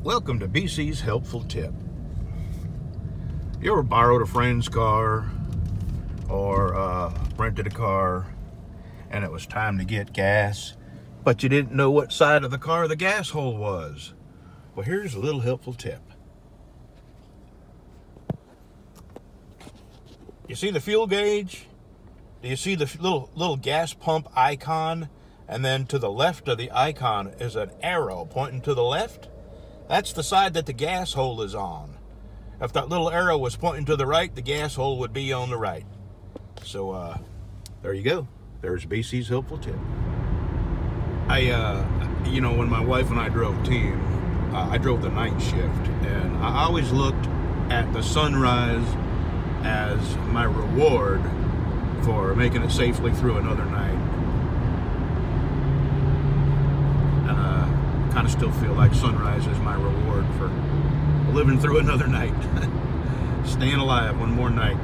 Welcome to BC's Helpful Tip. You ever borrowed a friend's car or rented a car and it was time to get gas, but you didn't know what side of the car the gas hole was? Well, here's a little helpful tip. You see the fuel gauge? Do you see the little gas pump icon? And then to the left of the icon is an arrow pointing to the left. That's the side that the gas hole is on. If that little arrow was pointing to the right, the gas hole would be on the right. So there you go. There's BC's Helpful Tip. When my wife and I drove team, I drove the night shift, and I always looked at the sunrise as my reward for making it safely through another night. And kind of still feel like sunrise is my reward for living through another night. Staying alive one more night.